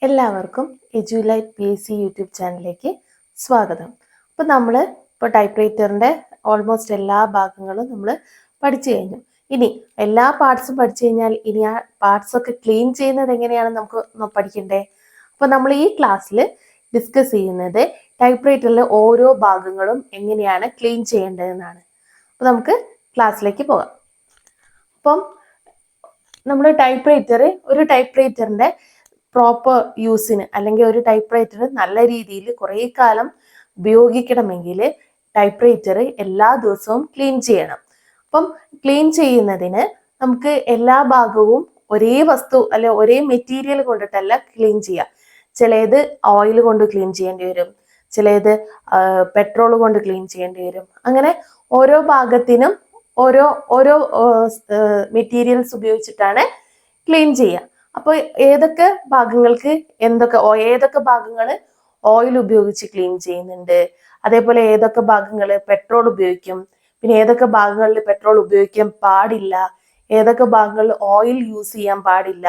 എല്ലാവർക്കും എജുലൈറ്റ് PSC YouTube ചാനലിലേക്ക് സ്വാഗതം. അപ്പോൾ നമ്മൾ ടൈപ്പ് റൈറ്ററിൻ്റെ ഓൾമോസ്റ്റ് എല്ലാ ഭാഗങ്ങളും നമ്മൾ പഠിച്ചു കഴിഞ്ഞു. ഇനി എല്ലാ പാർട്സും പഠിച്ചു കഴിഞ്ഞാൽ ഇനി ആ പാർട്സൊക്കെ ക്ലീൻ ചെയ്യുന്നത് എങ്ങനെയാണെന്ന് നമുക്ക് പഠിക്കണ്ടേ. അപ്പോൾ നമ്മൾ ഈ ക്ലാസ്സിൽ ഡിസ്കസ് ചെയ്യുന്നത് ടൈപ്പ് റൈറ്ററിലെ ഓരോ ഭാഗങ്ങളും എങ്ങനെയാണ് ക്ലീൻ ചെയ്യേണ്ടതെന്നാണ്. അപ്പോൾ നമുക്ക് ക്ലാസ്സിലേക്ക് പോകാം. അപ്പം നമ്മൾ ഒരു ടൈപ്പ് റൈറ്ററിൻ്റെ പ്രോപ്പർ യൂസിന് അല്ലെങ്കിൽ ഒരു ടൈപ്പ് റൈറ്റർ നല്ല രീതിയിൽ കുറേ കാലം ഉപയോഗിക്കണമെങ്കിൽ ടൈപ്പ് റൈറ്റർ എല്ലാ ദിവസവും ക്ലീൻ ചെയ്യണം. അപ്പം ക്ലീൻ ചെയ്യുന്നതിന് നമുക്ക് എല്ലാ ഭാഗവും ഒരേ വസ്തു അല്ലെ ഒരേ മെറ്റീരിയൽ കൊണ്ടിട്ടല്ല ക്ലീൻ ചെയ്യുക. ചിലത് ഓയിൽ കൊണ്ട് ക്ലീൻ ചെയ്യേണ്ടി വരും, ചിലത് പെട്രോൾ കൊണ്ട് ക്ലീൻ ചെയ്യേണ്ടി വരും. അങ്ങനെ ഓരോ ഭാഗത്തിനും ഓരോ ഓരോ മെറ്റീരിയൽസ് ഉപയോഗിച്ചിട്ടാണ് ക്ലീൻ ചെയ്യുക. അപ്പോൾ ഏതൊക്കെ ഭാഗങ്ങൾക്ക് ഏതൊക്കെ ഭാഗങ്ങൾ ഓയിൽ ഉപയോഗിച്ച് ക്ലീൻ ചെയ്യുന്നുണ്ട്, അതേപോലെ ഏതൊക്കെ ഭാഗങ്ങൾ പെട്രോൾ ഉപയോഗിക്കും, പിന്നെ ഏതൊക്കെ ഭാഗങ്ങളിൽ പെട്രോൾ ഉപയോഗിക്കാൻ പാടില്ല, ഏതൊക്കെ ഭാഗങ്ങളിൽ ഓയിൽ യൂസ് ചെയ്യാൻ പാടില്ല,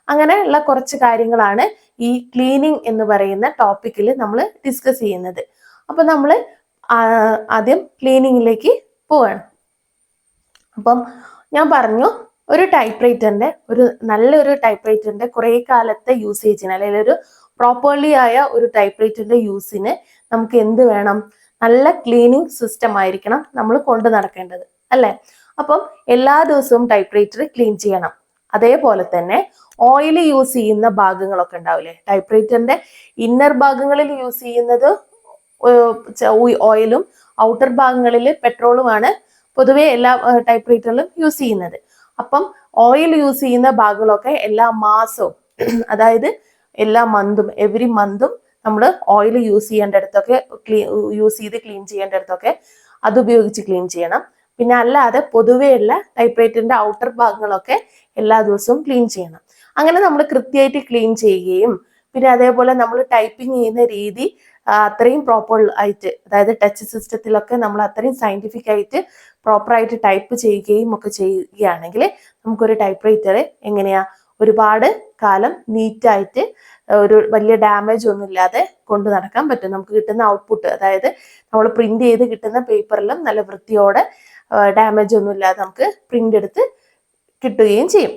അങ്ങനെയുള്ള കുറച്ച് കാര്യങ്ങളാണ് ഈ ക്ലീനിങ് എന്ന് പറയുന്ന ടോപ്പിക്കിൽ നമ്മൾ ഡിസ്കസ് ചെയ്യുന്നത്. അപ്പൊ നമ്മൾ ആദ്യം ക്ലീനിങ്ങിലേക്ക് പോവാണ്. അപ്പം ഞാൻ പറഞ്ഞു, നല്ലൊരു ടൈപ്പ് റൈറ്ററിന്റെ കുറെ കാലത്തെ യൂസേജിന് അല്ലെങ്കിൽ ഒരു പ്രോപ്പർലി ആയ ഒരു ടൈപ്പ് റൈറ്ററിന്റെ യൂസിന് നമുക്ക് എന്ത് വേണം? നല്ല ക്ലീനിങ് സിസ്റ്റം ആയിരിക്കണം നമ്മൾ കൊണ്ടു നടക്കേണ്ടത്, അല്ലെ? അപ്പം എല്ലാ ദിവസവും ടൈപ്പ് റൈറ്റർ ക്ലീൻ ചെയ്യണം. അതേപോലെ തന്നെ ഓയിൽ യൂസ് ചെയ്യുന്ന ഭാഗങ്ങളൊക്കെ ഉണ്ടാവില്ലേ, ടൈപ്പ് റൈറ്ററിന്റെ ഇന്നർ ഭാഗങ്ങളിൽ യൂസ് ചെയ്യുന്നത് ഓയിലും ഔട്ടർ ഭാഗങ്ങളിൽ പെട്രോളുമാണ് പൊതുവെ എല്ലാ ടൈപ്പ് റൈറ്ററിലും യൂസ് ചെയ്യുന്നത്. അപ്പം ഓയിൽ യൂസ് ചെയ്യുന്ന ഭാഗങ്ങളൊക്കെ എല്ലാ മാസവും, അതായത് എല്ലാ മന്തും എവറി മന്തും നമ്മൾ ഓയിൽ യൂസ് ചെയ്യേണ്ടടുത്തൊക്കെ യൂസ് ചെയ്ത് ക്ലീൻ ചെയ്യേണ്ടടുത്തൊക്കെ അതുപയോഗിച്ച് ക്ലീൻ ചെയ്യണം. പിന്നെ അല്ലാതെ പൊതുവെയുള്ള ടൈപ്പ് റൈറ്ററിന്റെ ഔട്ടർ ഭാഗങ്ങളൊക്കെ എല്ലാ ദിവസവും ക്ലീൻ ചെയ്യണം. അങ്ങനെ നമ്മൾ കൃത്യമായിട്ട് ക്ലീൻ ചെയ്യുകയും പിന്നെ അതേപോലെ നമ്മൾ ടൈപ്പിംഗ് ചെയ്യുന്ന രീതി അത്രയും പ്രോപ്പർ ആയിട്ട്, അതായത് ടച്ച് സിസ്റ്റത്തിലൊക്കെ നമ്മൾ അത്രയും സയന്റിഫിക് ആയിട്ട് പ്രോപ്പറായിട്ട് ടൈപ്പ് ചെയ്യുകയും ഒക്കെ ചെയ്യുകയാണെങ്കിൽ നമുക്കൊരു ടൈപ്പ് റൈറ്റർ ഒരുപാട് കാലം നീറ്റായിട്ട് ഒരു വലിയ ഡാമേജ് ഒന്നും ഇല്ലാതെ കൊണ്ടു നടക്കാൻ പറ്റും. നമുക്ക് കിട്ടുന്ന ഔട്ട്പുട്ട്, അതായത് നമ്മൾ പ്രിന്റ് ചെയ്ത് കിട്ടുന്ന പേപ്പറിലും നല്ല വൃത്തിയോടെ ഡാമേജ് ഒന്നും ഇല്ലാതെ നമുക്ക് പ്രിന്റ് എടുത്ത് കിട്ടുകയും ചെയ്യും.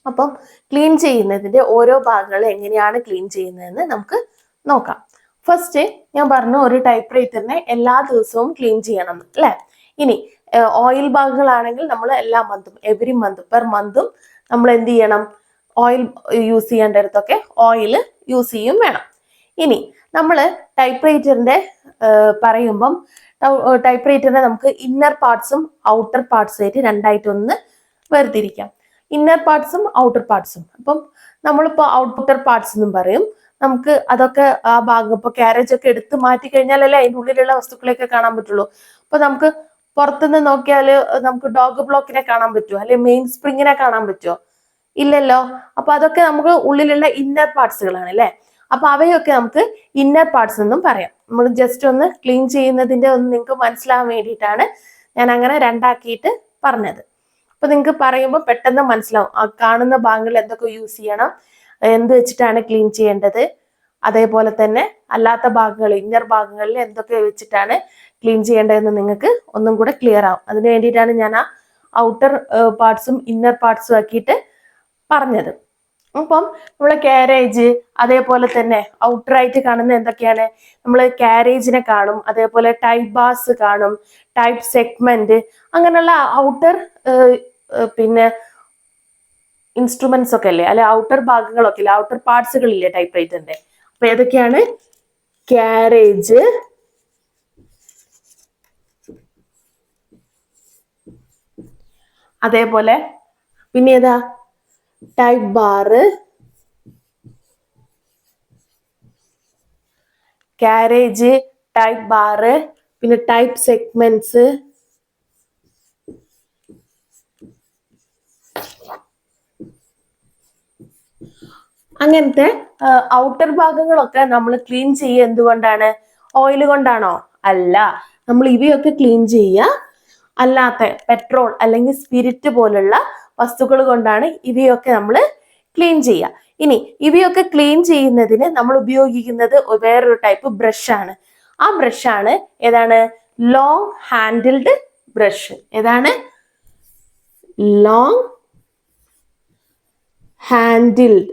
അപ്പം ക്ലീൻ ചെയ്യുന്നതിന്റെ ഓരോ ഭാഗങ്ങൾ എങ്ങനെയാണ് ക്ലീൻ ചെയ്യുന്നതെന്ന് നമുക്ക് നോക്കാം. ഫസ്റ്റ് ഞാൻ പറഞ്ഞു, ഒരു ടൈപ്പ് റൈറ്ററിനെ എല്ലാ ദിവസവും ക്ലീൻ ചെയ്യണം, അല്ലെ? ഇനി ഓയിൽ ഭാഗങ്ങളാണെങ്കിൽ നമ്മൾ എല്ലാ മന്തും എവറി മന്ത് പെർ മന്തും നമ്മൾ എന്ത് ചെയ്യണം? ഓയിൽ യൂസ് ചെയ്യേണ്ടടുത്തൊക്കെ ഓയിൽ യൂസ് ചെയ്യും വേണം. ഇനി നമ്മൾ ടൈപ്പ് റൈറ്ററിന്റെ പറയുമ്പം ടൈപ്പ് റൈറ്ററിനെ നമുക്ക് ഇന്നർ പാർട്സും ഔട്ടർ പാർട്സും ആയിട്ട് രണ്ടായിട്ടൊന്ന് വേർതിരിക്കാം. Inner പാർട്സും outer പാർട്സും. അപ്പം നമ്മളിപ്പോ ഔട്ടർ പാർട്സ് എന്നും പറയും. നമുക്ക് അതൊക്കെ ആ ഭാഗം ഇപ്പൊ കാരേജ് ഒക്കെ എടുത്ത് മാറ്റി കഴിഞ്ഞാലല്ലേ അതിൻ്റെ ഉള്ളിലുള്ള വസ്തുക്കളെയൊക്കെ കാണാൻ പറ്റുള്ളൂ. അപ്പൊ നമുക്ക് പുറത്തുനിന്ന് നോക്കിയാൽ നമുക്ക് ഡോഗ് ബ്ലോക്കിനെ കാണാൻ പറ്റുമോ, അല്ലെ മെയിൻ സ്പ്രിങ്ങിനെ കാണാൻ പറ്റുമോ? ഇല്ലല്ലോ. അപ്പൊ അതൊക്കെ നമുക്ക് ഉള്ളിലുള്ള ഇന്നർ പാർട്സുകളാണ്, അല്ലെ? അപ്പൊ അവയൊക്കെ നമുക്ക് ഇന്നർ പാർട്സ് എന്നും പറയാം. നമ്മൾ ജസ്റ്റ് ഒന്ന് ക്ലീൻ ചെയ്യുന്നതിന്റെ ഒന്ന് നിങ്ങൾക്ക് മനസ്സിലാവാൻ വേണ്ടിയിട്ടാണ് ഞാൻ അങ്ങനെ രണ്ടാക്കിയിട്ട് പറഞ്ഞത്. അപ്പൊ നിങ്ങൾക്ക് പറയുമ്പോൾ പെട്ടെന്ന് മനസ്സിലാവും ആ കാണുന്ന ഭാഗങ്ങളിൽ എന്തൊക്കെ യൂസ് ചെയ്യണം, എന്ത് വെച്ചിട്ടാണ് ക്ലീൻ ചെയ്യേണ്ടത്, അതേപോലെ തന്നെ അല്ലാത്ത ഭാഗങ്ങൾ ഇന്നർ ഭാഗങ്ങളിൽ എന്തൊക്കെ വെച്ചിട്ടാണ് ക്ലീൻ ചെയ്യേണ്ടതെന്ന് നിങ്ങൾക്ക് ഒന്നും കൂടെ ക്ലിയർ ആവും. അതിന് വേണ്ടിയിട്ടാണ് ഞാൻ ആ ഔട്ടർ പാർട്സും ഇന്നർ പാർട്സും ആക്കിയിട്ട് പറഞ്ഞത്. അപ്പം നമ്മളെ കാരേജ്, അതേപോലെ തന്നെ ഔട്ടറായിട്ട് കാണുന്ന എന്തൊക്കെയാണ്? നമ്മൾ കാരേജിനെ കാണും, അതേപോലെ ടൈപ്പ് ബാർസ് കാണും, ടൈപ്പ് സെഗ്മെന്റ്, അങ്ങനെയുള്ള ഔട്ടർ പിന്നെ ഇൻസ്ട്രുമെന്റ്സ് ഒക്കെ അല്ലേ, അല്ലെ? ഔട്ടർ ഭാഗങ്ങളൊക്കെ ഇല്ലേ, ഔട്ടർ പാർട്സുകളില്ലേ ടൈപ്പ് റൈറ്ററിന്റെ? അപ്പൊ ഏതൊക്കെയാണ്? കാരേജ്, അതേപോലെ പിന്നെ ഏതാ? Type bar, carriage, type bar, പിന്നെ ടൈപ്പ് സെഗ്മെന്റ്സ്, അങ്ങനത്തെ ഔട്ടർ ഭാഗങ്ങളൊക്കെ നമ്മൾ ക്ലീൻ ചെയ്യുക എന്തുകൊണ്ടാണ്? ഓയിൽ കൊണ്ടാണോ? അല്ല. നമ്മൾ ഇവയൊക്കെ ക്ലീൻ ചെയ്യുക അല്ലാത്ത പെട്രോൾ അല്ലെങ്കിൽ സ്പിരിറ്റ് പോലുള്ള വസ്തുക്കൾ കൊണ്ടാണ് ഇവയൊക്കെ നമ്മൾ ക്ലീൻ ചെയ്യുക. ഇനി ഇവയൊക്കെ ക്ലീൻ ചെയ്യുന്നതിന് നമ്മൾ ഉപയോഗിക്കുന്നത് വേറൊരു ടൈപ്പ് ബ്രഷാണ്. ആ ബ്രഷാണ് ഏതാണ്? Long handled brush. ഏതാണ്? ലോങ് ഹാൻഡിൽഡ്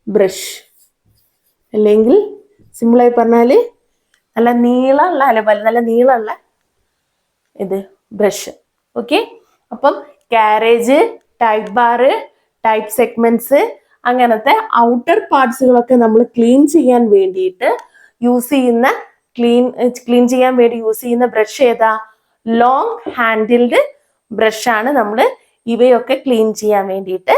ബ്രഷ്, അല്ലെങ്കിൽ സിമ്പിളായി പറഞ്ഞാൽ നല്ല നീളമുള്ള നല്ല നീളമുള്ള ഇത് ബ്രഷ്. ഓക്കെ, അപ്പം carriage, type bar, type segments അങ്ങനത്തെ ഔട്ടർ പാർട്സുകളൊക്കെ നമ്മൾ ക്ലീൻ ചെയ്യാൻ വേണ്ടിയിട്ട് യൂസ് ചെയ്യുന്ന ക്ലീൻ ചെയ്യാൻ വേണ്ടി യൂസ് ചെയ്യുന്ന ബ്രഷ് ഏതാ? ലോങ് ഹാൻഡിൽഡ് ബ്രഷാണ് നമ്മൾ ഇവയൊക്കെ ക്ലീൻ ചെയ്യാൻ വേണ്ടിയിട്ട്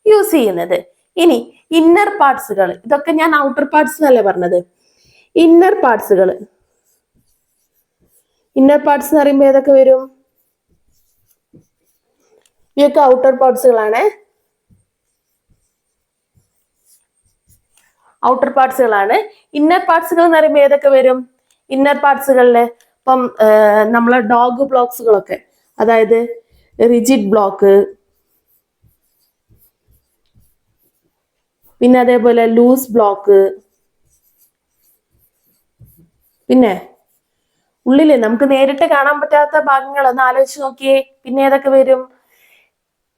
യൂസ് ചെയ്യുന്നത്. ഇനി ഇന്നർ പാർട്സുകൾ, ഇതൊക്കെ ഞാൻ ഔട്ടർ പാർട്സ് എന്നല്ലേ പറഞ്ഞത്. ഇന്നർ പാർട്സുകൾ എന്ന് പറയുമ്പോൾ ഏതൊക്കെ വരും? ഇതൊക്കെ ഔട്ടർ പാർട്സുകളാണ്. ഔട്ടർ പാർട്സുകളാണ്. ഇന്നർ പാർട്സുകൾ എന്ന് പറയുമ്പോൾ ഏതൊക്കെ വരും? ഇന്നർ പാർട്സുകളില് ഇപ്പം നമ്മളെ ഡോഗ് ബ്ലോക്സുകളൊക്കെ, അതായത് റിജിഡ് ബ്ലോക്ക്, പിന്നെ അതേപോലെ ലൂസ് ബ്ലോക്ക്, പിന്നെ ഉള്ളില് നമുക്ക് നേരിട്ട് കാണാൻ പറ്റാത്ത ഭാഗങ്ങൾ ഒന്ന് ആലോചിച്ച് നോക്കിയേ. പിന്നെ ഏതൊക്കെ വരും?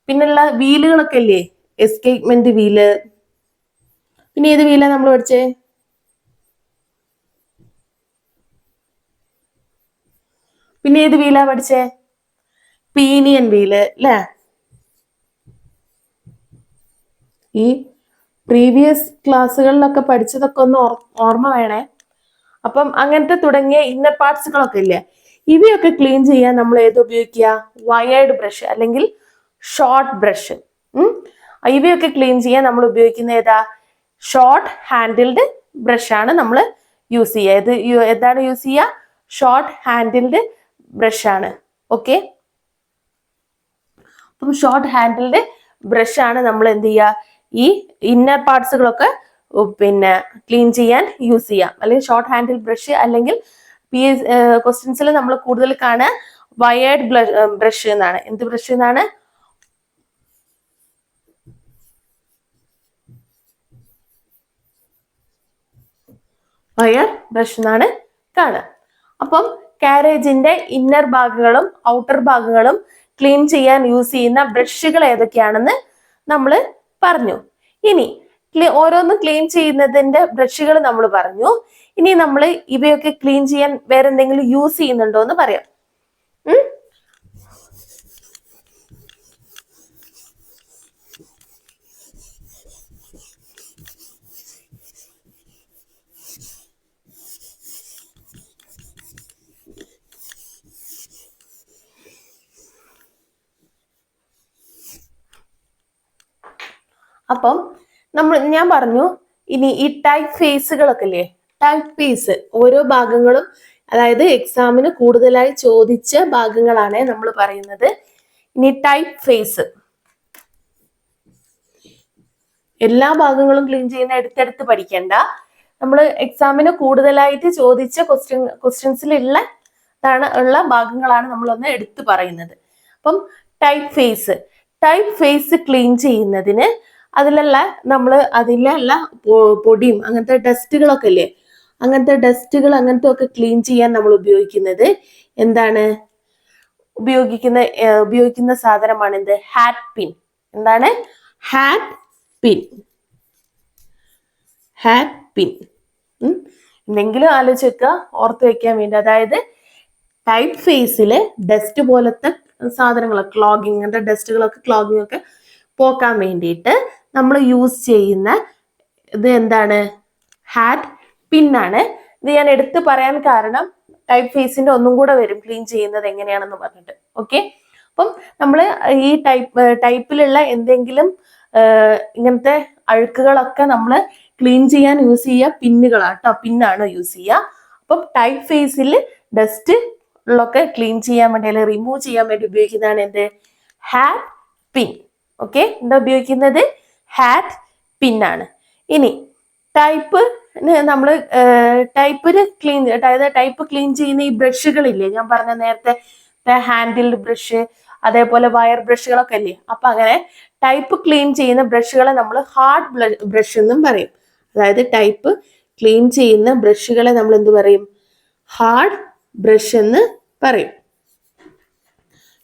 പിന്നെയുള്ള വീലുകളൊക്കെ ഇല്ലേ? Escapement wheel. പിന്നെ ഏത് വീലാ നമ്മൾ പഠിച്ചേ? പിന്നെ ഏത് വീലാ പഠിച്ചേ? പീനിയൻ വീല് അല്ലേ? ഈ പ്രീവിയസ് ക്ലാസ്സുകളിലൊക്കെ പഠിച്ചതൊക്കെ ഒന്ന് ഓർമ്മ വേണേ. അപ്പം അങ്ങനത്തെ തുടങ്ങിയ ഇന്നർ പാർട്സുകളൊക്കെ ഇല്ലേ, ഇവയൊക്കെ ക്ലീൻ ചെയ്യാൻ നമ്മൾ ഏത് ഉപയോഗിക്കുക? വയേർഡ് ബ്രഷ് അല്ലെങ്കിൽ ഷോർട്ട് ബ്രഷ്. ഇവയൊക്കെ ക്ലീൻ ചെയ്യാൻ നമ്മൾ ഉപയോഗിക്കുന്ന ഏതാ? ഷോർട്ട് ഹാൻഡിൽഡ് ബ്രഷ് ആണ് നമ്മൾ യൂസ് ചെയ്യുക. ഏതാണ് യൂസ് ചെയ്യുക? ഷോർട്ട് ഹാൻഡിൽഡ് ബ്രഷ് ആണ്. ഓക്കെ, അപ്പം ഷോർട്ട് ഹാൻഡിൽഡ് ബ്രഷ് ആണ് നമ്മൾ എന്ത് ചെയ്യുക? ഈ ഇന്നർ പാർട്സുകളൊക്കെ പിന്നെ ക്ലീൻ ചെയ്യാൻ യൂസ് ചെയ്യാം. അല്ലെങ്കിൽ ഷോർട്ട് ഹാൻഡിൽ ബ്രഷ്, അല്ലെങ്കിൽ ക്വസ്റ്റ്യൻസിൽ നമ്മൾ കൂടുതൽ കാണുക വയേർഡ് ബ്രഷ് എന്നാണ്. എന്ത് ബ്രഷ് എന്നാണ്? വയർ ബ്രഷ് എന്നാണ് കാണുക. അപ്പം കാരേജിന്റെ ഇന്നർ ഭാഗങ്ങളും ഔട്ടർ ഭാഗങ്ങളും ക്ലീൻ ചെയ്യാൻ യൂസ് ചെയ്യുന്ന ബ്രഷുകൾ ഏതൊക്കെയാണെന്ന് നമ്മൾ പറഞ്ഞു. ഇനി ഓരോന്ന് ക്ലീൻ ചെയ്യുന്നതിന്റെ ബ്രഷുകൾ നമ്മൾ പറഞ്ഞു. ഇനി നമ്മൾ ഇവയൊക്കെ ക്ലീൻ ചെയ്യാൻ വേറെ എന്തെങ്കിലും യൂസ് ചെയ്യുന്നുണ്ടോ എന്ന് പറയാം. അപ്പം ഞാൻ പറഞ്ഞു ഇനി ഈ ടൈപ്പ് ഫേസുകളൊക്കെ ഇല്ലേ, ടൈപ്പ് ഫേസ് ഓരോ ഭാഗങ്ങളും, അതായത് എക്സാമിന് കൂടുതലായി ചോദിച്ച ഭാഗങ്ങളാണ് നമ്മൾ പറയുന്നത്. ഇനി ടൈപ്പ് ഫേസ് എല്ലാ ഭാഗങ്ങളും ക്ലീൻ ചെയ്യുന്ന എടുത്തെടുത്ത് പഠിക്കണ്ട. നമ്മൾ എക്സാമിന് കൂടുതലായിട്ട് ചോദിച്ച ക്വസ്റ്റ്യൻസിലുള്ള ഭാഗങ്ങളാണ് നമ്മളൊന്ന് എടുത്തു പറയുന്നത്. അപ്പം ടൈപ്പ് ഫേസ് ക്ലീൻ ചെയ്യുന്നതിന് അതിലുള്ള പൊടിയും അങ്ങനത്തെ ഡസ്റ്റുകളൊക്കെ ഇല്ലേ, അങ്ങനത്തെ ഒക്കെ ക്ലീൻ ചെയ്യാൻ നമ്മൾ ഉപയോഗിക്കുന്നത് എന്താണ്? ഉപയോഗിക്കുന്ന സാധനമാണ് എന്ത്? ഹാറ്റ് പിൻ. എന്താണ്? ഹാറ്റ് പിൻ. എന്തെങ്കിലും ആലോചിച്ച് വെക്കുക, ഓർത്ത് വെക്കാൻ വേണ്ടി. അതായത് ടൈപ്പ് ഫേസിലെ ഡസ്റ്റ് പോലത്തെ സാധനങ്ങൾ, അങ്ങനത്തെ ഡസ്റ്റുകളൊക്കെ ക്ലോഗിങ് ഒക്കെ പോക്കാൻ വേണ്ടിയിട്ട് നമ്മൾ യൂസ് ചെയ്യുന്ന ഇത് എന്താണ്? ഹാറ്റ് പിൻ ആണ്. ഇത് ഞാൻ എടുത്ത് പറയാൻ കാരണം ടൈപ്പ് ഫേസിന്റെ ഒന്നും കൂടെ വരും ക്ലീൻ ചെയ്യുന്നത് എങ്ങനെയാണെന്ന് പറഞ്ഞിട്ട്. ഓക്കെ, അപ്പം നമ്മൾ ഈ ടൈപ്പിലുള്ള എന്തെങ്കിലും ഇങ്ങനത്തെ അഴുക്കുകളൊക്കെ നമ്മൾ ക്ലീൻ ചെയ്യാൻ യൂസ് ചെയ്യുക പിന്നാണ് യൂസ് ചെയ്യുക. അപ്പം ടൈപ്പ് ഫേസിൽ ഡസ്റ്റ് ഒക്കെ ക്ലീൻ ചെയ്യാൻ വേണ്ടി അല്ലെങ്കിൽ റിമൂവ് ചെയ്യാൻ വേണ്ടി ഉപയോഗിക്കുന്നതാണ് എന്ത്? ഹാറ്റ് പിൻ. ഓക്കെ, എന്താ ഉപയോഗിക്കുന്നത്? ഹാറ്റ് പിൻ ആണ്. ഇനി ടൈപ്പ് ക്ലീൻ ചെയ്യുന്ന ഈ ബ്രഷുകളില്ലേ, ഞാൻ പറഞ്ഞ നേരത്തെ ഹാൻഡിൽഡ് ബ്രഷ്, അതേപോലെ വയർ ബ്രഷുകളൊക്കെ അല്ലേ. അപ്പൊ അങ്ങനെ ടൈപ്പ് ക്ലീൻ ചെയ്യുന്ന ബ്രഷുകളെ നമ്മൾ ഹാർഡ് ബ്രഷ് എന്നും പറയും. അതായത് ടൈപ്പ് ക്ലീൻ ചെയ്യുന്ന ബ്രഷുകളെ നമ്മൾ എന്ത് പറയും? ഹാർഡ് ബ്രഷ് എന്ന് പറയും.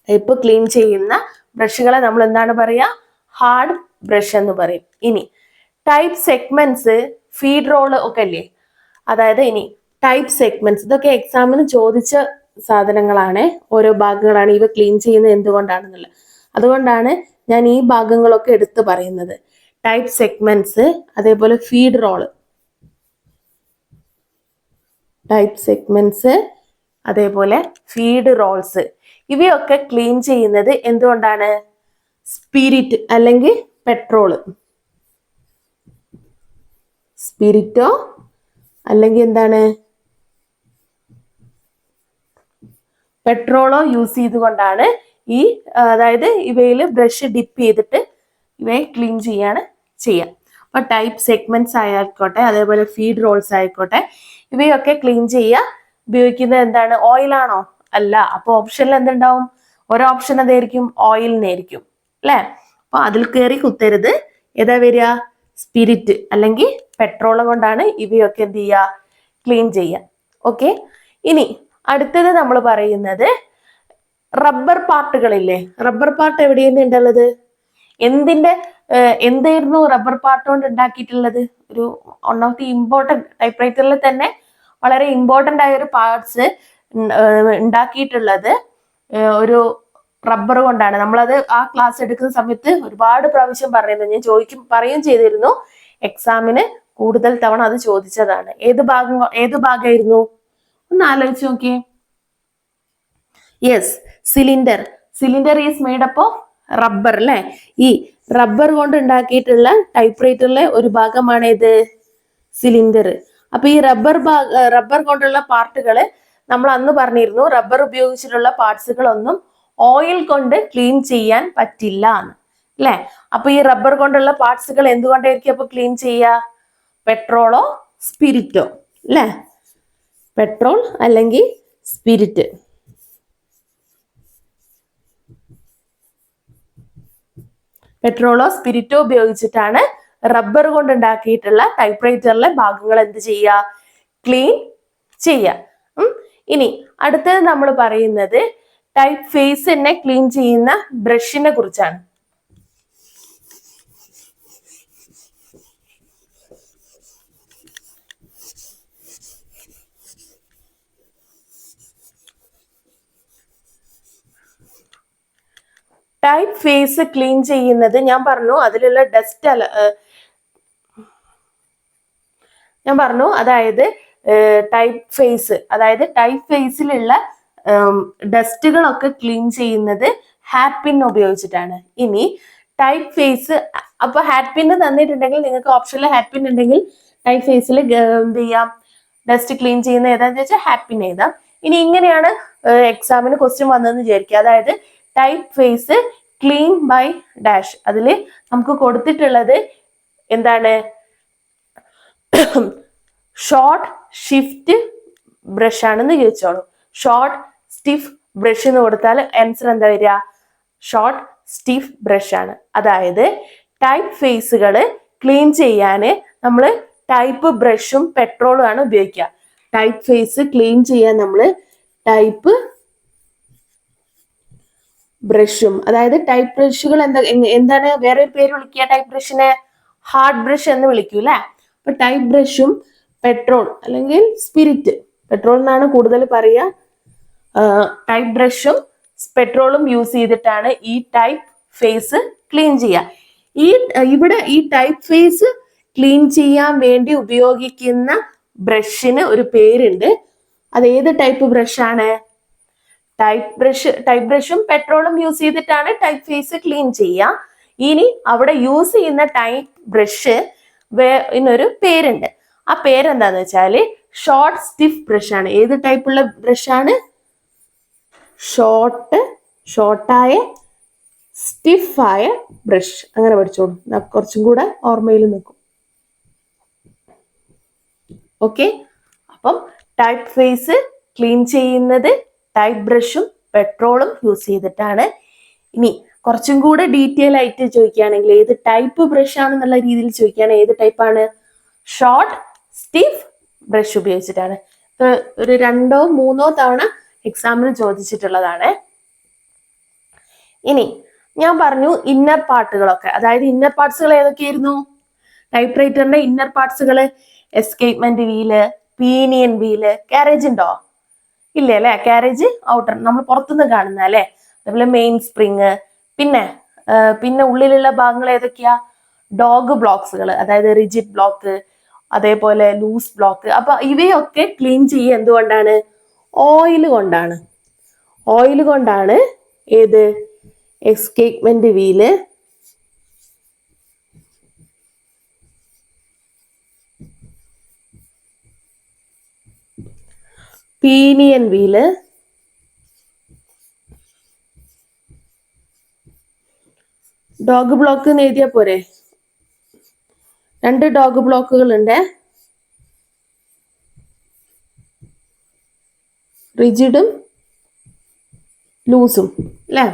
ടൈപ്പ് ക്ലീൻ ചെയ്യുന്ന ബ്രഷുകളെ നമ്മൾ എന്താണ് പറയാ? ഹാർഡ് ബ്രഷ് എന്ന് പറയും. ഇനി ടൈപ്പ് സെഗ്മെന്റ്സ്, ഫീഡ് റോള് ഒക്കെ അല്ലേ. അതായത് ഇനി ടൈപ്പ് സെഗ്മെന്റ്സ്, ഇതൊക്കെ എക്സാമിന് ചോദിച്ച സാധനങ്ങളാണ്, ഓരോ ഭാഗങ്ങളാണ്. ഇവ ക്ലീൻ ചെയ്യുന്നത് എന്തുകൊണ്ടാണെന്നുള്ളത്. അതുകൊണ്ടാണ് ഞാൻ ഈ ഭാഗങ്ങളൊക്കെ എടുത്തു പറയുന്നത്. ടൈപ്പ് സെഗ്മെന്റ്സ്, അതേപോലെ ഫീഡ് റോള്, ടൈപ്പ് സെഗ്മെന്റ്സ്, അതേപോലെ ഫീഡ് റോൾസ്, ഇവയൊക്കെ ക്ലീൻ ചെയ്യുന്നത് എന്തുകൊണ്ടാണ്? സ്പിരിറ്റ് അല്ലെങ്കിൽ പെട്രോള്. സ്പിരിറ്റോ അല്ലെങ്കിൽ എന്താണ്, പെട്രോളോ യൂസ് ചെയ്തുകൊണ്ടാണ് ഈ അതായത് ഇവയിൽ ബ്രഷ് ഡിപ്പ് ചെയ്തിട്ട് ഇവയെ ക്ലീൻ ചെയ്യാം. അപ്പൊ ടൈപ്പ് സെഗ്മെന്റ്സ് ആയിക്കോട്ടെ, അതേപോലെ ഫീഡ് റോൾസ് ആയിക്കോട്ടെ, ഇവയൊക്കെ ക്ലീൻ ചെയ്യാൻ ഉപയോഗിക്കുന്നത് എന്താണ്? ഓയിലാണോ? അല്ല. അപ്പൊ ഓപ്ഷനിൽ എന്തുണ്ടാവും? ഒരു ഓപ്ഷൻ അതായിരിക്കും, ഓയിലിനായിരിക്കും അല്ലെ. അപ്പൊ അതിൽ കയറി കുത്തരുത്. ഏതാ വരിക? സ്പിരിറ്റ് അല്ലെങ്കിൽ പെട്രോൾ കൊണ്ടാണ് ഇവയൊക്കെ എന്ത് ചെയ്യുക? ക്ലീൻ ചെയ്യുക. ഓക്കെ. ഇനി അടുത്തത് നമ്മൾ പറയുന്നത് റബ്ബർ പാർട്ടുകളില്ലേ. റബ്ബർ പാർട്ട് എവിടെയാണ് ഉണ്ടുള്ളത്? എന്തായിരുന്നു റബ്ബർ പാർട്ട് കൊണ്ട് ഉണ്ടാക്കിയിട്ടുള്ളത്? ഒരു one of the important, type റൈറ്ററിൽ തന്നെ വളരെ ഇമ്പോർട്ടൻ്റ് ആയ ഒരു പാർട്സ് ഉണ്ടാക്കിയിട്ടുള്ളത് ഒരു റബ്ബർ കൊണ്ടാണ്. നമ്മളത് ആ ക്ലാസ് എടുക്കുന്ന സമയത്ത് ഒരുപാട് പ്രാവശ്യം പറയുന്നത്, ഞാൻ പറയുകയും ചെയ്തിരുന്നു. എക്സാമിന് കൂടുതൽ തവണ അത് ചോദിച്ചതാണ്. ഏത് ഭാഗമായിരുന്നു? ഒന്ന് ആലോചിച്ച് നോക്കിയേ. Yes, cylinder. Cylinder is made up of rubber അല്ലെ. ഈ റബ്ബർ കൊണ്ട് ഉണ്ടാക്കിയിട്ടുള്ള ടൈപ്പ് റൈറ്ററിലെ ഒരു ഭാഗമാണ് ഇത് സിലിണ്ടർ. അപ്പൊ ഈ റബ്ബർ കൊണ്ടുള്ള പാർട്ടുകള് നമ്മൾ അന്ന് പറഞ്ഞിരുന്നു, റബ്ബർ ഉപയോഗിച്ചിട്ടുള്ള പാർട്സുകളൊന്നും ഓയിൽ കൊണ്ട് ക്ലീൻ ചെയ്യാൻ പറ്റില്ല എന്ന് അല്ലെ. അപ്പൊ ഈ റബ്ബർ കൊണ്ടുള്ള പാർട്സുകൾ എന്തുകൊണ്ടായിരിക്കും അപ്പൊ ക്ലീൻ ചെയ്യുക? പെട്രോളോ സ്പിരിറ്റോ അല്ലെ. പെട്രോൾ അല്ലെങ്കിൽ സ്പിരിറ്റ്. പെട്രോളോ സ്പിരിറ്റോ ഉപയോഗിച്ചിട്ടാണ് റബ്ബർ കൊണ്ട് ഉണ്ടാക്കിയിട്ടുള്ള ടൈപ്പ് റൈറ്ററിലെ ഭാഗങ്ങൾ എന്ത് ചെയ്യുക? ക്ലീൻ ചെയ്യുക. ഇനി അടുത്തത് നമ്മൾ പറയുന്നത് ടൈപ്പ് ഫേസിനെ ക്ലീൻ ചെയ്യുന്ന ബ്രഷിനെ കുറിച്ചാണ്. ടൈപ്പ് ഫേസ് ക്ലീൻ ചെയ്യുന്നത് ഞാൻ പറഞ്ഞു, അതിലുള്ള ഡസ്റ്റ് ഞാൻ പറഞ്ഞു. അതായത് ടൈപ്പ് ഫേസിലുള്ള ഡസ്റ്റുകളൊക്കെ ക്ലീൻ ചെയ്യുന്നത് ഹാറ്റ് പിൻ ഉപയോഗിച്ചിട്ടാണ്. ഇനി ടൈപ്പ് ഫേസ്, അപ്പൊ ഹാറ്റ് പിൻ തന്നിട്ടുണ്ടെങ്കിൽ നിങ്ങൾക്ക് ഓപ്ഷനിൽ ഹാറ്റ് പിൻ ഉണ്ടെങ്കിൽ ടൈപ്പ് ഫേസിൽ എന്ത് ചെയ്യാം? ഡസ്റ്റ് ക്ലീൻ ചെയ്യുന്ന ഏതാന്ന് വെച്ചാൽ ഹാറ്റ് പിൻ എഴുതാം. ഇനി ഇങ്ങനെയാണ് എക്സാമിന് ക്വസ്റ്റ്യൻ വന്നതെന്ന് വിചാരിക്കുക. അതായത് type face clean by dash. അതിൽ നമുക്ക് കൊടുത്തിട്ടുള്ളത് എന്താണ്? ഷോർട്ട് ഷിഫ്റ്റ് ബ്രഷ് ആണെന്ന് ചോദിച്ചോളൂ. ഷോർട്ട് സ്റ്റിഫ് ബ്രഷ് എന്ന് കൊടുത്താൽ ആൻസർ എന്താ വരിക? ഷോർട്ട് സ്റ്റിഫ് ബ്രഷ് ആണ്. അതായത് ടൈപ്പ് ഫേസുകൾ ക്ലീൻ ചെയ്യാൻ നമ്മൾ ടൈപ്പ് ബ്രഷും പെട്രോളും ആണ് ഉപയോഗിക്കുക. ടൈപ്പ് ഫേസ് ക്ലീൻ ചെയ്യാൻ നമ്മൾ ടൈപ്പ് ബ്രഷും, അതായത് ടൈപ്പ് ബ്രഷുകൾ എന്താണ് വേറെ ഒരു പേര് വിളിക്കുക? ടൈപ്പ് ബ്രഷിനെ ഹാർഡ് ബ്രഷ് എന്ന് വിളിക്കൂ അല്ലെ. അപ്പൊ ടൈപ്പ് ബ്രഷും പെട്രോൾ അല്ലെങ്കിൽ സ്പിരിറ്റ്, പെട്രോൾ എന്നാണ് കൂടുതൽ പറയുക. ടൈപ്പ് ബ്രഷും പെട്രോളും യൂസ് ചെയ്തിട്ടാണ് ഈ ടൈപ്പ് ഫേസ് ക്ലീൻ ചെയ്യുക. ഇവിടെ ഈ ടൈപ്പ് ഫേസ് ക്ലീൻ ചെയ്യാൻ വേണ്ടി ഉപയോഗിക്കുന്ന ബ്രഷിന് ഒരു പേരുണ്ട്. അത് ഏത് ടൈപ്പ് ബ്രഷാണ്? ടൈപ്പ് ബ്രഷും പെട്രോളും യൂസ് ചെയ്തിട്ടാണ് ടൈപ്പ് ഫേസ് ക്ലീൻ ചെയ്യുക. ഇനി അവിടെ യൂസ് ചെയ്യുന്ന ടൈപ്പ് ബ്രഷ് ഒരു പേരുണ്ട്. ആ പേരെന്താന്ന് വെച്ചാല് ഷോർട്ട് സ്റ്റിഫ് ബ്രഷ് ആണ്. ഏത് ടൈപ്പുള്ള ബ്രഷാണ്? ഷോർട്ടായ സ്റ്റിഫായ ബ്രഷ്. അങ്ങനെ പഠിച്ചോളൂ, കുറച്ചും കൂടെ ഓർമ്മയിൽ നിൽക്കും. ഓക്കെ. അപ്പം ടൈപ്പ് ഫേസ് ക്ലീൻ ചെയ്യുന്നത് ടൈപ്പ് ബ്രഷും പെട്രോളും യൂസ് ചെയ്തിട്ടാണ്. ഇനി കുറച്ചും കൂടെ ഡീറ്റെയിൽ ആയിട്ട് ചോദിക്കുകയാണെങ്കിൽ ഏത് ടൈപ്പ് ബ്രഷ് ആണെന്നുള്ള രീതിയിൽ ചോദിക്കുകയാണെങ്കിൽ ഏത് ടൈപ്പാണ്? ഷോർട്ട് സ്റ്റിഫ് ബ്രഷ് ഉപയോഗിച്ചിട്ടാണ്. ഒരു 2 or 3 തവണ എക്സാമിന് ചോദിച്ചിട്ടുള്ളതാണ്. ഇനി ഞാൻ പറഞ്ഞു ഇന്നർ പാർട്ടുകളൊക്കെ, അതായത് ഇന്നർ പാർട്സുകൾ ഏതൊക്കെയായിരുന്നു? ടൈപ്പ് റൈറ്ററിന്റെ ഇന്നർ പാർട്സുകൾ escapement wheel, pinion wheel, carriage ഉണ്ടോ? ഇല്ല അല്ലെ, കാരേജ് ഔട്ടർ നമ്മൾ പുറത്തുനിന്ന് കാണുന്ന അല്ലെ. അതുപോലെ മെയിൻ സ്പ്രിങ്, പിന്നെ ഉള്ളിലുള്ള ഭാഗങ്ങൾ ഏതൊക്കെയാ? ഡോഗ് ബ്ലോക്സുകൾ, അതായത് റിജിഡ് ബ്ലോക്ക്, അതേപോലെ ലൂസ് ബ്ലോക്ക്. അപ്പൊ ഇവയൊക്കെ ക്ലീൻ ചെയ്യുക എന്തുകൊണ്ടാണ്? ഓയിൽ കൊണ്ടാണ്. ഓയിൽ കൊണ്ടാണ് ഏത്? Escapement wheel, pinion wheel, dog block എന്ന് എഴുതിയാ പോരെ? 2 ഡോഗ് ബ്ലോക്കുകൾ ഉണ്ട്, റിജിഡും ലൂസും അല്ലെ.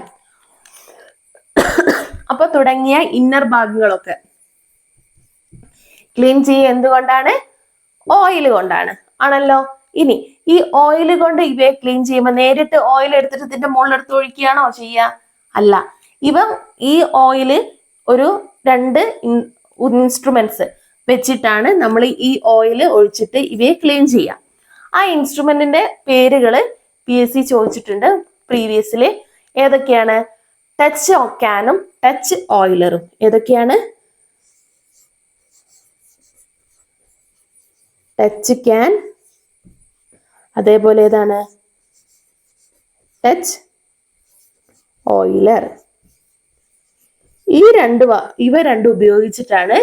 അപ്പൊ തുടങ്ങിയ ഇന്നർ ഭാഗങ്ങളൊക്കെ ക്ലീൻ ചെയ്യുക എന്തുകൊണ്ടാണ്? ഓയിൽ കൊണ്ടാണ് ആണല്ലോ. ഇനി ഈ ഓയിൽ കൊണ്ട് ഇവയെ ക്ലീൻ ചെയ്യുമ്പോൾ നേരിട്ട് ഓയിൽ എടുത്തിട്ട് ഇതിന്റെ മുകളിലെടുത്ത് ഒഴിക്കുകയാണോ ചെയ്യുക? അല്ല. ഈ ഓയില് ഒരു 2 ഇൻസ്ട്രുമെന്റ്സ് വെച്ചിട്ടാണ് നമ്മൾ ഈ ഓയിൽ ഒഴിച്ചിട്ട് ഇവയെ ക്ലീൻ ചെയ്യുക. ആ ഇൻസ്ട്രുമെന്റിന്റെ പേരുകൾ PSC ചോദിച്ചിട്ടുണ്ട് പ്രീവിയസില്. ഏതൊക്കെയാണ്? ടച്ച് ക്യാനും ടച്ച് ഓയിലറും. ഏതൊക്കെയാണ്? ടച്ച് ക്യാൻ, അതേപോലെ ഏതാണ്? Touch oiler. ഇവ രണ്ടും ഉപയോഗിച്ചിട്ടാണ്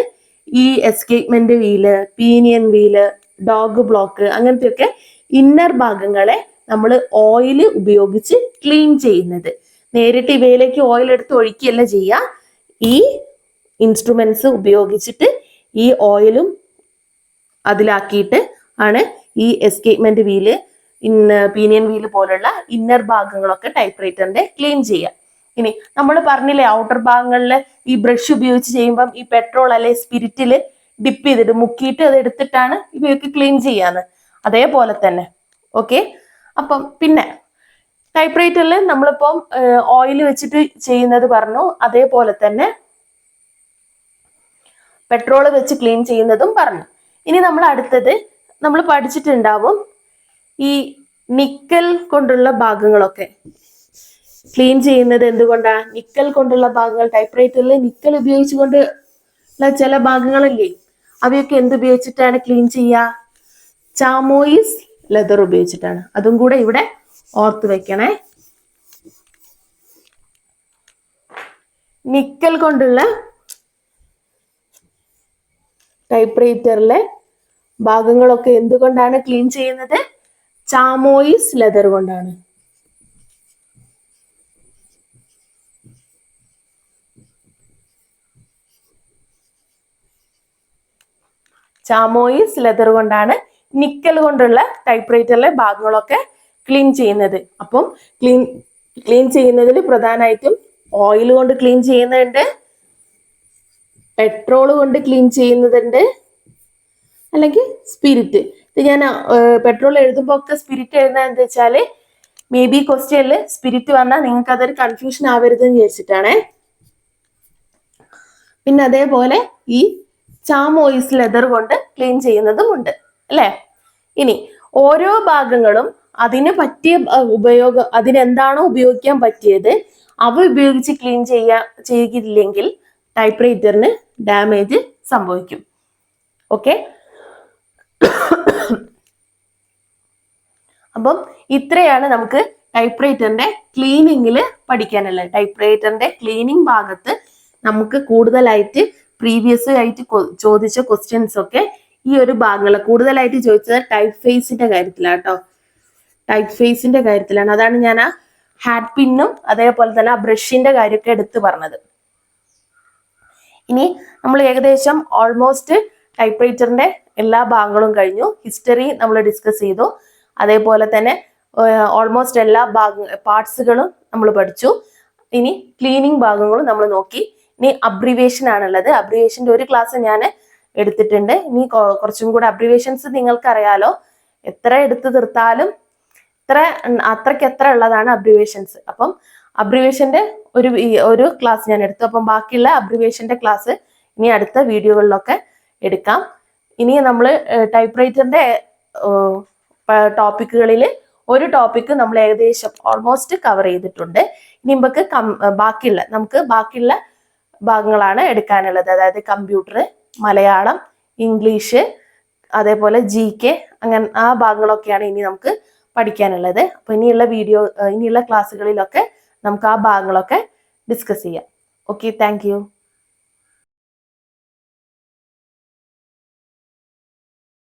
ഈ escapement wheel, pinion wheel, dog block അങ്ങനത്തെയൊക്കെ ഇന്നർ ഭാഗങ്ങളെ നമ്മൾ ഓയിൽ ഉപയോഗിച്ച് ക്ലീൻ ചെയ്യുന്നത്. നേരിട്ട് ഇവയിലേക്ക് ഓയിൽ എടുത്ത് ഒഴിക്കുകയല്ല ചെയ്യുക. ഈ ഇൻസ്ട്രുമെന്റ്സ് ഉപയോഗിച്ചിട്ട് ഈ ഓയിലും അതിലാക്കിയിട്ട് ആണ് ഈ എസ്കേപ്മെന്റ് വീല്, പീനിയൻ വീല് പോലുള്ള ഇന്നർ ഭാഗങ്ങളൊക്കെ ടൈപ്പ് റൈറ്ററിന്റെ ക്ലീൻ ചെയ്യുക. ഇനി നമ്മൾ പറഞ്ഞില്ലേ ഔട്ടർ ഭാഗങ്ങളിൽ ഈ ബ്രഷ് ഉപയോഗിച്ച് ചെയ്യുമ്പം ഈ പെട്രോൾ അല്ലെ സ്പിരിറ്റിൽ ഡിപ്പ് ചെയ്തിട്ട് മുക്കിയിട്ട് അത് എടുത്തിട്ടാണ് ഇവയൊക്കെ ക്ലീൻ ചെയ്യാന്ന്. അതേപോലെ തന്നെ ഓക്കെ. അപ്പം പിന്നെ ടൈപ്പ് റൈറ്ററിൽ നമ്മളിപ്പം ഓയിൽ വെച്ചിട്ട് ചെയ്യുന്നത് പറഞ്ഞു, അതേപോലെ തന്നെ പെട്രോൾ വെച്ച് ക്ലീൻ ചെയ്യുന്നതും പറഞ്ഞു. ഇനി നമ്മൾ അടുത്തത് നമ്മൾ പഠിച്ചിട്ടുണ്ടാവും ഈ നിക്കൽ കൊണ്ടുള്ള ഭാഗങ്ങളൊക്കെ ക്ലീൻ ചെയ്യുന്നത് എന്തുകൊണ്ടാ? നിക്കൽ കൊണ്ടുള്ള ഭാഗങ്ങൾ ടൈപ്പ് റൈറ്ററിൽ നിക്കൽ ഉപയോഗിച്ചുകൊണ്ടുള്ള ചില ഭാഗങ്ങളില്ലേ, അവയൊക്കെ എന്തുപയോഗിച്ചിട്ടാണ് ക്ലീൻ ചെയ്യുക? ചാമോയിസ് ലെതർ ഉപയോഗിച്ചിട്ടാണ്. അതും കൂടെ ഇവിടെ ഓർത്ത് വെക്കണേ. നിക്കൽ കൊണ്ടുള്ള ടൈപ്പ് റൈറ്ററിലെ ഭാഗങ്ങളൊക്കെ എന്തുകൊണ്ടാണ് ക്ലീൻ ചെയ്യുന്നത്? ചാമോയിസ് ലെതർ കൊണ്ടാണ്. ചാമോയിസ് ലെതർ കൊണ്ടാണ് നിക്കൽ കൊണ്ടുള്ള ടൈപ്പ് റൈറ്ററിലെ ഭാഗങ്ങളൊക്കെ ക്ലീൻ ചെയ്യുന്നത്. അപ്പം ക്ലീൻ ചെയ്യുന്നതിൽ പ്രധാനമായിട്ടും ഓയിൽ കൊണ്ട് ക്ലീൻ ചെയ്യുന്നുണ്ട്, പെട്രോൾ കൊണ്ട് ക്ലീൻ ചെയ്യുന്നതുണ്ട്, അല്ലെങ്കിൽ സ്പിരിറ്റ്. ഇത് ഞാൻ പെട്രോൾ എഴുതുമ്പോൾ ഒക്കെ സ്പിരിറ്റ് എഴുതുന്നത് എന്താ വെച്ചാല് മേ ബി ക്വസ്റ്റ്യനിൽ സ്പിരിറ്റ് വന്നാൽ നിങ്ങൾക്ക് അതൊരു കൺഫ്യൂഷൻ ആവരുതെന്ന് വിചാരിച്ചിട്ടാണേ. പിന്നെ അതേപോലെ ഈ ചാമോയിസ് ലെതർ കൊണ്ട് ക്ലീൻ ചെയ്യുന്നതും ഉണ്ട് അല്ലെ. ഇനി ഓരോ ഭാഗങ്ങളും അതിന് പറ്റിയ അതിനെന്താണോ ഉപയോഗിക്കാൻ പറ്റിയത് അവ ഉപയോഗിച്ച് ക്ലീൻ ചെയ്യില്ലെങ്കിൽ ടൈപ്പ് റൈറ്ററിന് ഡാമേജ് സംഭവിക്കും. ഓക്കെ. അപ്പം ഇത്രയാണ് നമുക്ക് ടൈപ്പ് റൈറ്ററിന്റെ ക്ലീനിങ്ങിൽ പഠിക്കാനുള്ളത്. ടൈപ്പ് റൈറ്ററിന്റെ ക്ലീനിങ് ഭാഗത്ത് നമുക്ക് കൂടുതലായിട്ട് പ്രീവിയസ് ആയിട്ട് ചോദിച്ച ക്വസ്റ്റ്യൻസ് ഒക്കെ ഈ ഒരു ഭാഗങ്ങൾ കൂടുതലായിട്ട് ചോദിച്ചത് ടൈപ്പ് ഫേസിന്റെ കാര്യത്തിലാണ് കേട്ടോ. ടൈപ്പ് ഫേസിന്റെ കാര്യത്തിലാണ്. അതാണ് ഞാൻ ആ ഹാറ്റ് പിന്നും അതേപോലെ തന്നെ ആ ബ്രഷിന്റെ കാര്യമൊക്കെ എടുത്ത് പറഞ്ഞത്. ഇനി നമ്മൾ ഏകദേശം ഓൾമോസ്റ്റ് ടൈപ്പ് റൈറ്ററിന്റെ എല്ലാ ഭാഗങ്ങളും കഴിഞ്ഞു. ഹിസ്റ്ററി നമ്മൾ ഡിസ്കസ് ചെയ്തു, അതേപോലെ തന്നെ ഓൾമോസ്റ്റ് എല്ലാ പാർട്സുകളും നമ്മൾ പഠിച്ചു. ഇനി ക്ലീനിങ് ഭാഗങ്ങളും നമ്മൾ നോക്കി. ഇനി അബ്രിവേഷൻ ആണുള്ളത്. അബ്രിവേഷന്റെ ഒരു ക്ലാസ് ഞാൻ എടുത്തിട്ടുണ്ട്. ഇനി കുറച്ചും കൂടെ അബ്രിവേഷൻസ് നിങ്ങൾക്ക് അറിയാലോ, എത്ര എടുത്തു തീർത്താലും അത്രയ്ക്ക് എത്ര ഉള്ളതാണ് അബ്രിവേഷൻസ്. അപ്പം അബ്രിവേഷന്റെ ഒരു ക്ലാസ് ഞാൻ എടുത്തു. അപ്പം ബാക്കിയുള്ള അബ്രിവേഷന്റെ ക്ലാസ് ഇനി അടുത്ത വീഡിയോകളിലൊക്കെ എടുക്കാം. ഇനി നമ്മൾ ടൈപ്പ് റൈറ്ററിന്റെ ടോപ്പിക്കുകളിൽ ഒരു ടോപ്പിക്ക് നമ്മൾ ഏകദേശം ഓൾമോസ്റ്റ് കവർ ചെയ്തിട്ടുണ്ട്. ഇനി നമുക്ക് ബാക്കിയുള്ള ഭാഗങ്ങളാണ് എടുക്കാനുള്ളത്. അതായത് കമ്പ്യൂട്ടർ, മലയാളം, ഇംഗ്ലീഷ്, അതേപോലെ GK, അങ്ങനെ ആ ഭാഗങ്ങളൊക്കെയാണ് ഇനി നമുക്ക് പഠിക്കാനുള്ളത്. അപ്പൊ ഇനിയുള്ള ക്ലാസ്സുകളിലൊക്കെ നമുക്ക് ആ ഭാഗങ്ങളൊക്കെ ഡിസ്കസ് ചെയ്യാം. Okay, thank you.